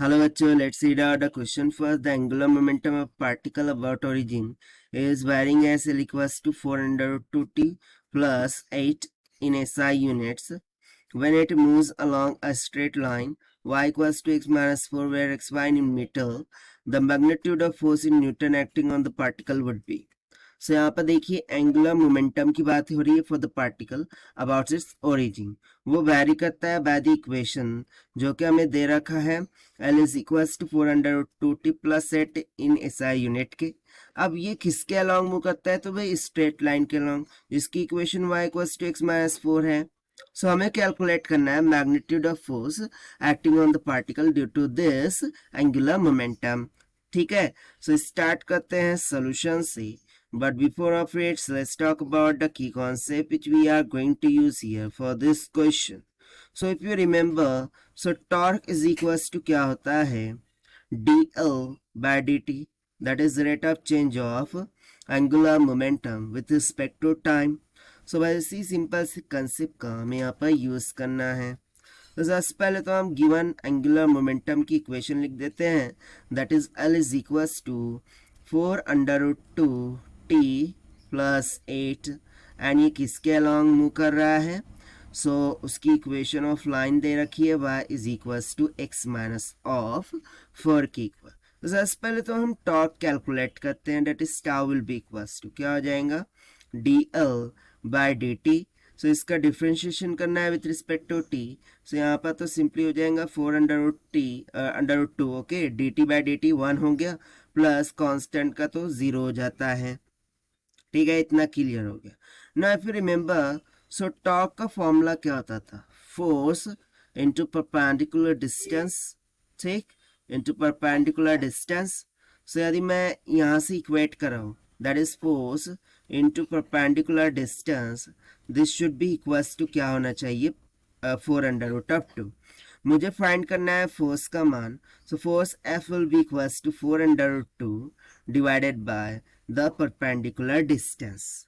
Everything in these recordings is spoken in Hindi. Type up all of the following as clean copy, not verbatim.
Hello bachcho, let's read out the question first. The angular momentum of particle about origin is varying as L equals to 4 under root 2t plus 8 in SI units. When it moves along a straight line, y equals to x minus 4 where xy in meter, the magnitude of force in Newton acting on the particle would be. सो यहाँ पर देखिए एंगुलर मोमेंटम की बात हो रही है for the particle about its origin. वो वैरी करता है बाय द इक्वेशन जो कि हमें दे रखा है L is equals to 400 plus eight in SI unit के. अब ये किसके अलॉन्ग मूव करता है तो भाई स्ट्रेट लाइन के अलॉन्ग जिसकी equation y equals to x minus 4 है. सो हमें कैलकुलेट करना है magnitude of force acting on the particle due to this angular momentum. ठीक है, सो स्टार्ट करते हैं सोल्यूशन से. But before of it, let's talk about the key concept which we are going to use here for this question. So if you remember, so torque is equals to क्या होता है dl by dt, that is the rate of change of angular momentum with respect to time. So बस इसी सिंपल से कंसेप्ट का हमें यहाँ पर यूज करना है. तो सबसे पहले तो हम गिवन एंगुलर मोमेंटम की इक्वेशन लिख देते हैं, that is L is equals to 4 under root 2 t plus 8 and ये किसके अलॉन्ग मूव कर रहा है. सो उसकी इक्वेशन ऑफ लाइन दे रखी है y is equals to x minus of 4 के इक्वल. तो सबसे पहले तो हम टॉर्क कैलकुलेट करते हैं, that is tau will be equals to क्या हो जाएगा dl बाय dt. सो इसका डिफ्रेंशिएशन करना है with respect to t. So यहाँ पर तो सिंपली हो जाएगा 4 under root t under root 2 okay dt by dt 1 हो गया प्लस कांस्टेंट का तो 0 हो जाता है. ठीक है, इतना क्लियर हो गया. Now if you remember, so torque का फॉर्मूला क्या होता था, फोर्स इनटू परपेंडिकुलर डिस्टेंस. ठीक, इनटू परपेंडिकुलर डिस्टेंस. सो यदि मैं यहाँ से इक्वेट कर रहा हूँ that is force into perpendicular distance, this should be equals to क्या होना चाहिए 4 अंडर रूट ऑफ 2. मुझे फाइंड करना है फोर्स का मान. So force F will be equals to 4 under root 2 divided by the perpendicular distance.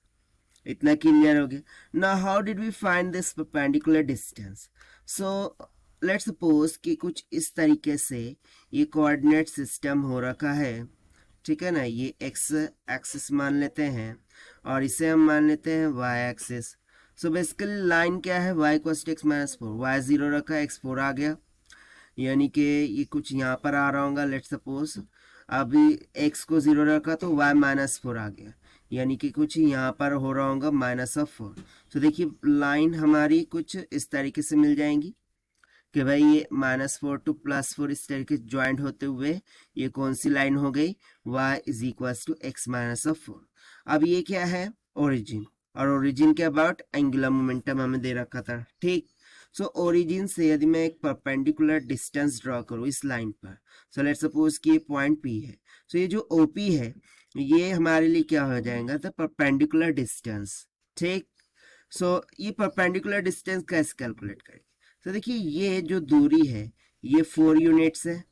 इतना क्लियर हो गया. Now how did we find this perpendicular distance. So let's suppose कि कुछ इस तरीके से ये कोऑर्डिनेट सिस्टम हो रखा है. ठीक है ना, ये एक्स एक्सिस मान लेते हैं और इसे हम मान लेते हैं Y axis. So basically line क्या है y equals to x minus 4, Y 0 रखा है x 4 आ गया, यानी कि ये कुछ यहाँ पर आ रहा होगा. लेट सपोज अभी x को 0 रखा तो y माइनस 4 आ गया, यानी कि कुछ यहाँ पर हो रहा होगा माइनस ऑफ 4. तो देखिए लाइन हमारी कुछ इस तरीके से मिल जाएंगी कि भाई ये -4 टू +4 इस तरीके से ज्वाइंट होते हुए ये कौन सी लाइन हो गई y is equals to x minus of 4. अब ये क्या है ओरिजिन, और ओरिजिन के अबाउट एंगुलर मोमेंटम हमें दे रखा था. ठीक, सो ओरिजिन से यदि मैं एक परपेंडिकुलर डिस्टेंस ड्रॉ करूँ इस लाइन पर, सो लेट्स सपोज कि ये पॉइंट P है. सो ये जो OP है ये हमारे लिए क्या हो जाएगा द परपेंडिकुलर डिस्टेंस. ठीक, सो ये परपेंडिकुलर डिस्टेंस कैसे कैलकुलेट करेंगे. तो देखिए ये जो दूरी है ये 4 यूनिट्स है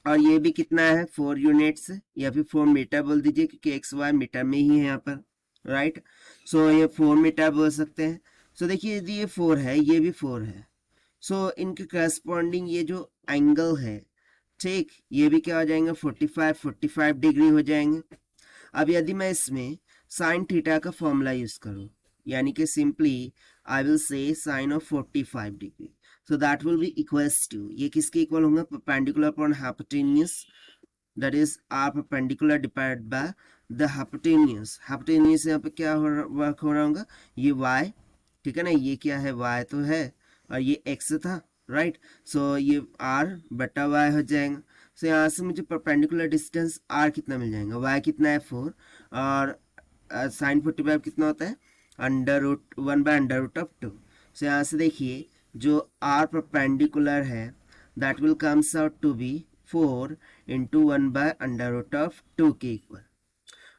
और ये भी कितना है 4 यूनिट्स या फिर 4 मीटर बोल दीजिए क्योंकि एक्स वाई मीटर में ही है यहाँ पर. राइट, सो ये 4 मीटर बोल सकते हैं. सो देखिए यदि ये 4 है ये भी 4 है, सो इनके करस्पॉन्डिंग ये जो एंगल है, ठीक, ये भी क्या हो जाएंगे 45 डिग्री हो जाएंगे. अब यदि मैं इसमें साइन थीटा का फॉर्मूला यूज करूँ, यानी कि simply I will say sine of 45 degree, so that will be equals to, ये किसके इक्वल होगा perpendicular upon hypotenuse, that is r perpendicular divided by the hypotenuse. Hypotenuse यहाँ पे क्या वर्क हो रहा होगा ये y. ठीक है ना, ये क्या है y तो है और ये x था. राइट, सो ये r बटा y हो जाएगा. सो यहाँ से मुझे परपेंडिकुलर डिस्टेंस r कितना मिल जाएगा, y कितना है 4 और साइन 45 कितना होता है under root 1 by under root of 2. So यहाँ से देखिए जो r परपेंडिकुलर है that will comes out to be 4 into 1 by under root of 2 के इक्वल.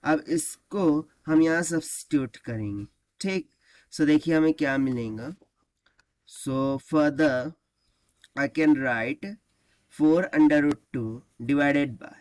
अब इसको हम यहाँ सब्स्टिट्यूट करेंगे. ठीक, सो देखिए हमें क्या मिलेगा. So further I can write 4 under root 2 divided by,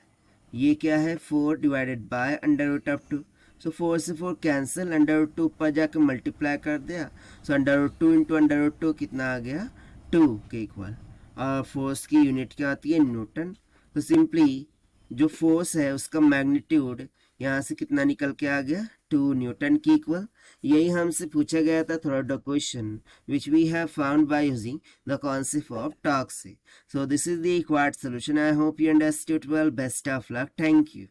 ये क्या है 4 divided by under root of 2. So 4 से 4 कैंसिल, अंडर रूट 2 ऊपर जाकर मल्टीप्लाई कर दिया. So under root 2 into under root 2 कितना आ गया 2 के इक्वल. और फोर्स की यूनिट क्या होती है, न्यूटन। तो सिंपली जो फोर्स है उसका मैग्नीट्यूड यहाँ से कितना निकल के आ गया, 2 न्यूटन की इक्वल। यही हमसे पूछा गया था third question which we have found by using the concept of torque से। So this is the required solution. I hope you understood well. Best of luck. Thank you.